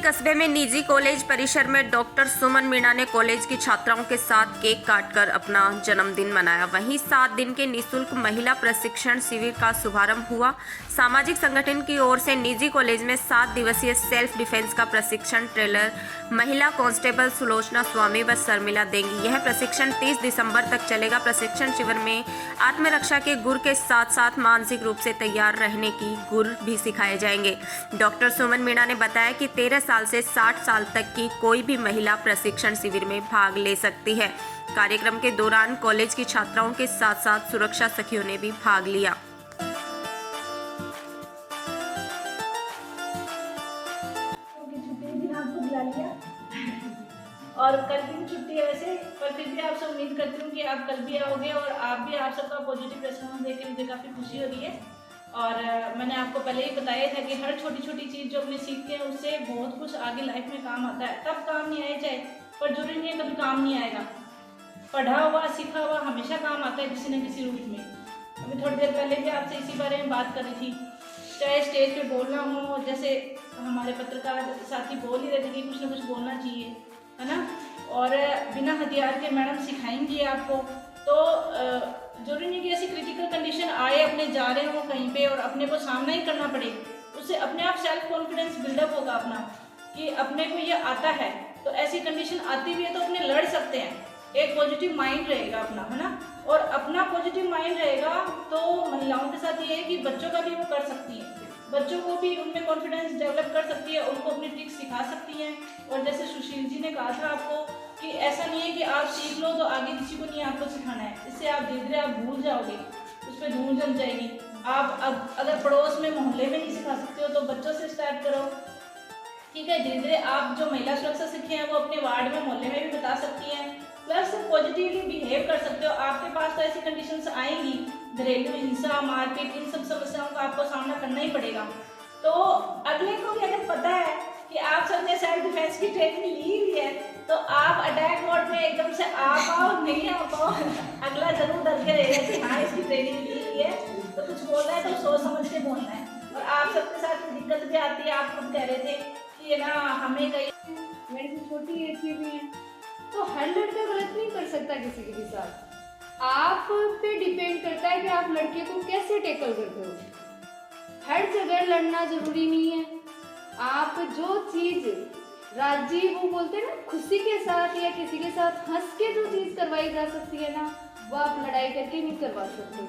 कस्बे में निजी कॉलेज परिसर में डॉक्टर सुमन मीणा ने कॉलेज की छात्राओं के साथ केक काटकर अपना जन्मदिन मनाया। वहीं 7 दिन के निःशुल्क महिला प्रशिक्षण शिविर का शुभारंभ हुआ। सामाजिक संगठन की ओर से निजी कॉलेज में 7 दिवसीय सेल्फ डिफेंस का प्रशिक्षण ट्रेलर महिला कांस्टेबल सुलोचना स्वामी व शर्मिला देंगी। यह प्रशिक्षण 30 दिसंबर तक चलेगा। प्रशिक्षण शिविर में आत्मरक्षा के गुर के साथ साथ मानसिक रूप से तैयार रहने की गुर भी सिखाए जाएंगे। डॉक्टर सुमन मीणा ने बताया कि 13 साल से 60 साल तक की कोई भी महिला प्रशिक्षण शिविर में भाग ले सकती है। कार्यक्रम के दौरान कॉलेज की छात्राओं के साथ साथ सुरक्षा सखियों ने भी भाग लिया। और कल की छुट्टी है वैसे, पर फिर भी आपसे उम्मीद करती हूँ कि आप कल भी आओगे और आप भी आप सबका पॉजिटिव रिस्पॉन्स देख के मुझे काफ़ी खुशी हो रही है। और मैंने आपको पहले ही बताया था कि हर छोटी छोटी चीज़ जो अपने सीखते हैं उससे बहुत कुछ आगे लाइफ में काम आता है। तब काम नहीं आया चाहे, पर जरूरी नहीं है कभी काम नहीं आएगा। पढ़ा हुआ सीखा हुआ हमेशा काम आता है किसी न किसी रूप में। अभी थोड़ी देर पहले भी आपसे इसी बारे में बात कर रही थी। चाहे स्टेज पे बोलना हो, जैसे हमारे पत्रकार साथी बोल ही रहे थे कि कुछ ना कुछ बोलना चाहिए, है ना। और बिना हथियार के मैडम सिखाएंगी आपको। तो जरूरी नहीं कि ऐसी क्रिटिकल कंडीशन आए, अपने जा रहे हो कहीं पे और अपने को सामना ही करना पड़े। उससे अपने आप सेल्फ कॉन्फिडेंस बिल्डअप होगा अपना, कि अपने को ये आता है। तो ऐसी कंडीशन आती भी है तो अपने लड़ सकते हैं। एक पॉजिटिव माइंड रहेगा अपना, है ना। और अपना पॉजिटिव माइंड रहेगा तो महिलाओं के साथ ये है कि बच्चों का भी वो कर सकती है, बच्चों को भी उनमें कॉन्फिडेंस डेवलप कर सकती है, उनको अपनी ट्रिक्स सिखा सकती हैं। और जैसे सुशील जी ने कहा था आपको कि ऐसा नहीं है कि आप सीख लो तो आगे किसी को नहीं आपको सिखाना है। इससे आप धीरे धीरे आप भूल जाओगे, उस पर धूल जम जाएगी। आप अब अगर पड़ोस में मोहल्ले में नहीं सिखा सकते हो तो बच्चों से स्टार्ट करो, ठीक है। धीरे धीरे आप जो महिला सुरक्षा सीखे हैं वो अपने वार्ड में मोहल्ले में भी बता सकती हैं। प्लस पॉजिटिवली बिहेव कर सकते हो। आपके पास तो ऐसी कंडीशंस आएंगी, घरेलू हिंसा, मारपीट, इन सब समस्याओं का आपको सामना करना ही पड़ेगा। तो अगले को भी अगर पता है कि आप सबने सेल्फ डिफेंस की ट्रेनिंग ली हुई है तो आप अटैक मोड में एकदम से आ पाओ नहीं आ पाओ, अगला जरूर डर के रहेगा कि हाँ इसकी ट्रेनिंग ली हुई है तो कुछ बोलना है तो सोच समझ के बोलना है। और आप सबके साथ दिक्कत भी आती है। आप खुद कह रहे थे कि ये ना हमें कहीं मेरे से छोटी एज की भी है, तो हर लड़का गलत नहीं कर सकता किसी के भी साथ। आप पे डिपेंड करता है कि आप लड़के को कैसे टैकल करते हो। हर जगह लड़ना जरूरी नहीं है। आप जो चीज राजी वो बोलते हैं ना, खुशी के साथ या किसी के साथ हंस के जो चीज करवाई जा सकती है ना, वो आप लड़ाई करके नहीं करवा सकते।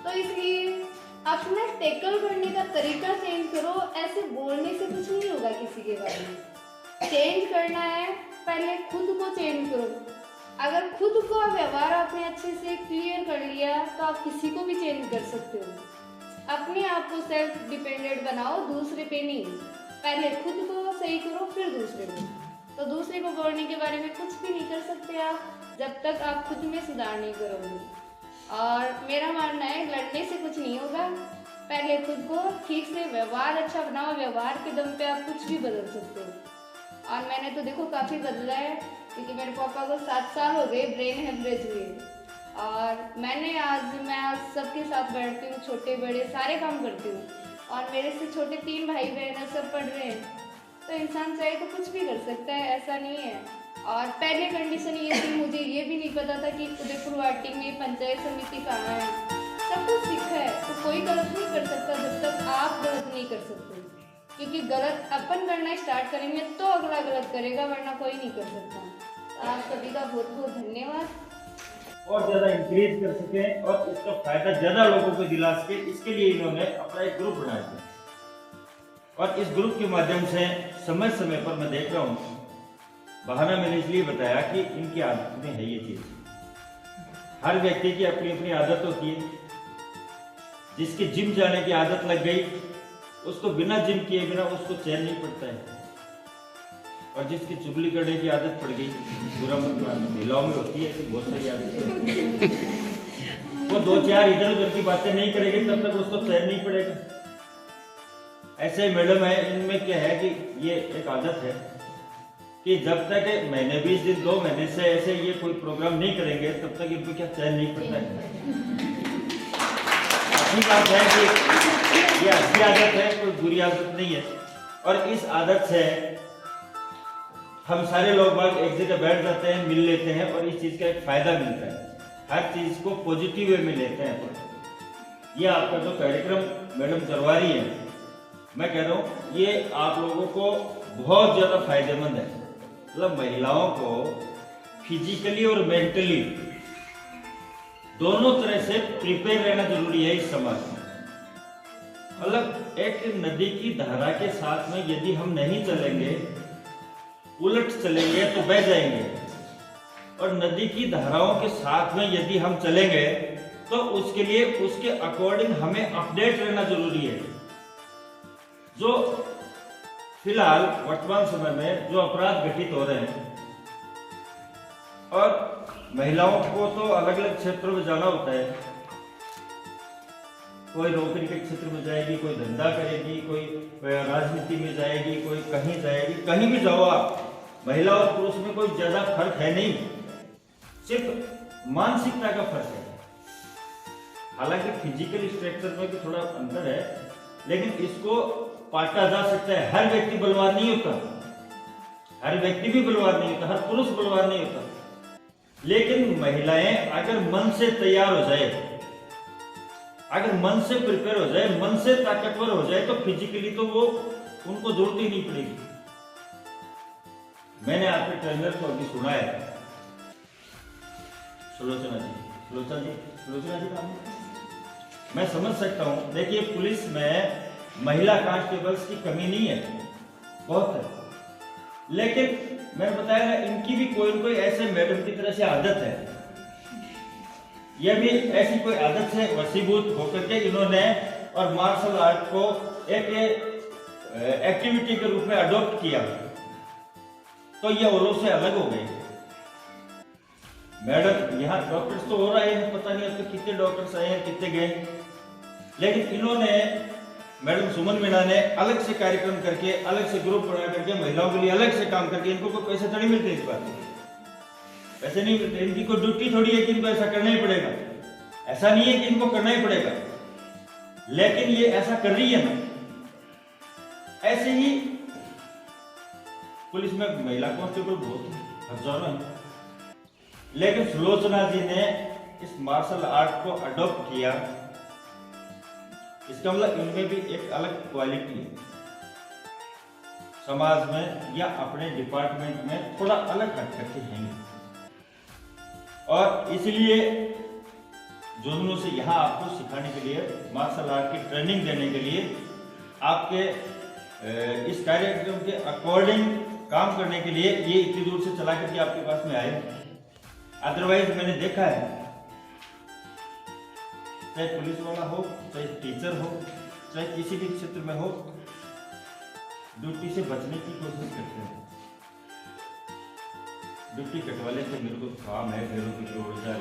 तो इसलिए अपना टैकल करने का तरीका चेंज करो। ऐसे बोलने से कुछ नहीं होगा किसी के बारे में। चेंज करना है, पहले खुद को चेंज करो। अगर खुद का व्यवहार आपने अच्छे से क्लियर कर लिया तो आप किसी को भी चेंज कर सकते हो। अपने आप को सेल्फ डिपेंडेंट बनाओ, दूसरे पे नहीं। पहले खुद को सही करो फिर दूसरे को। तो दूसरे को बोलने के बारे में कुछ भी नहीं कर सकते आप जब तक आप खुद में सुधार नहीं करोगे। और मेरा मानना है लड़ने से कुछ नहीं होगा। पहले खुद को ठीक से व्यवहार अच्छा बनाओ, व्यवहार के दम पे आप कुछ भी बदल सकते हो। और मैंने तो देखो काफ़ी बदला है, क्योंकि मेरे पापा को 7 साल हो गए ब्रेन हेमरेज हुए। और मैं आज सबके साथ बैठती हूँ, छोटे बड़े सारे काम करती हूँ। और मेरे से छोटे 3 भाई बहन हैं, सब पढ़ रहे हैं। तो इंसान चाहे तो कुछ भी कर सकता है, ऐसा नहीं है। और पहले कंडीशन ये थी, मुझे ये भी नहीं पता था कि उदयपुर वाटी में पंचायत समिति कहाँ है। सब कुछ सीखा है, तो कोई गलत नहीं कर सकता जब तक आप गलत नहीं कर सकते। क्योंकि गलत अपन करना स्टार्ट करेंगे तो अगला गलत करेगा, वरना कोई नहीं कर सकता। आप सभी का बहुत बहुत धन्यवाद। और ज़्यादा इंक्रीज कर सकें और इसका फायदा ज़्यादा लोगों को दिला सके, इसके लिए इन्होंने अपना एक ग्रुप बनाया था। और इस ग्रुप के माध्यम से समय समय पर मैं देख रहा हूँ, बहाना मैंने इसलिए बताया कि इनकी आदत में है ये चीज़। हर व्यक्ति की अपनी अपनी आदत होती है। जिसकी जिम जाने की आदत लग गई उसको बिना जिम किए बिना उसको चैन नहीं पड़ता है। और जिसकी चुगली करने की आदत पड़ गई, बुरा मत मानना, महिलाओं में होती है बहुत सारी आदतें, वो 2-4 इधर उधर की बातें नहीं करेगी तब तक उसको चैन नहीं पड़ेगा। ऐसे ही मैडम है, इनमें क्या है कि ये एक आदत है कि जब तक महीने 20 दिन 2 महीने से ऐसे ये कोई प्रोग्राम नहीं करेंगे तब तक इनको क्या चैन नहीं पड़ता है। अच्छी बात है कि ये अच्छी आदत है, कोई बुरी आदत नहीं है। और इस आदत से हम सारे लोग बाग एक जगह बैठ जाते हैं, मिल लेते हैं और इस चीज का एक फायदा मिलता है, हर चीज को पॉजिटिव वे में लेते हैं। ये आपका जो कार्यक्रम मैडम करवा रही है, मैं कह रहा हूँ ये आप लोगों को बहुत ज्यादा फायदेमंद है। मतलब महिलाओं को फिजिकली और मेंटली दोनों तरह से प्रिपेयर रहना जरूरी है इस समाज में। मतलब एक नदी की धारा के साथ में यदि हम नहीं चलेंगे, उलट चलेंगे तो बह जाएंगे, और नदी की धाराओं के साथ में यदि हम चलेंगे तो उसके लिए उसके अकॉर्डिंग हमें अपडेट रहना जरूरी है। जो फिलहाल वर्तमान समय में जो अपराध घटित हो रहे हैं, और महिलाओं को तो अलग अलग क्षेत्रों में जाना होता है, कोई नौकरी के क्षेत्र में जाएगी, कोई धंधा करेगी, कोई राजनीति में जाएगी, कोई कहीं जाएगी, कहीं भी जाओ आप, महिला और पुरुष में कोई ज्यादा फर्क है नहीं, सिर्फ मानसिकता का फर्क है। हालांकि फिजिकल स्ट्रक्चर में भी थोड़ा अंतर है, लेकिन इसको पाटा जा सकता है। हर व्यक्ति बलवान नहीं होता, हर व्यक्ति भी बलवान नहीं होता, हर पुरुष बलवान नहीं होता, लेकिन महिलाएं अगर मन से तैयार हो जाए, अगर मन से प्रिपेयर हो जाए, मन से ताकतवर हो जाए, तो फिजिकली तो वो उनको जरूरत ही नहीं पड़ेगी। मैंने आपके ट्रेनर को अभी सुना है, सुलोचना जी नाम है। मैं समझ सकता हूं। देखिए, पुलिस में महिला कांस्टेबल्स की कमी नहीं है, बहुत है, लेकिन मैंने बताया ना, इनकी भी कोई न कोई ऐसे मैडम की तरह से आदत है, यह भी ऐसी कोई आदत से वशीभूत होकर के इन्होंने और मार्शल आर्ट को एक एक्टिविटी के रूप में अडॉप्ट किया, तो ये औरों से अलग हो गई। मैडम, यहाँ डॉक्टर्स तो हो रहे हैं, पता नहीं अब तक कितने डॉक्टर्स आए हैं, कितने गए, लेकिन इन्होंने, मैडम सुमन मीणा ने अलग से कार्यक्रम करके, अलग से ग्रुप बना करके, महिलाओं के लिए अलग से काम करके, इनको कोई पैसे थोड़ी मिलते इस बात के, पैसे नहीं मिलते, इनकी कोई ड्यूटी थोड़ी है कि इनको ऐसा करना ही पड़ेगा, ऐसा नहीं है कि इनको करना ही पड़ेगा, लेकिन ये ऐसा कर रही है ना। ऐसे ही पुलिस में महिला कांस्टेबल बहुत हजारों हैं, लेकिन सुलोचना जी ने इस मार्शल आर्ट को अडॉप्ट किया, इसका मतलब इनमें भी एक अलग क्वालिटी है, समाज में या अपने डिपार्टमेंट में थोड़ा अलग हट करके हैं, और इसलिए जुनून से यहाँ आपको सिखाने के लिए, मार्शल आर्ट की ट्रेनिंग देने के लिए, आपके इस कार्यक्रम के अकॉर्डिंग काम करने के लिए ये इतनी दूर से चला करके आपके पास में आए। अदरवाइज मैंने देखा है, चाहे पुलिस वाला हो, चाहे टीचर हो, चाहे किसी भी क्षेत्र में हो, ड्यूटी से बचने की कोशिश करते हैं। ड्यूटी कटवा लेते, मेरे को काम है, घरों की रोजगार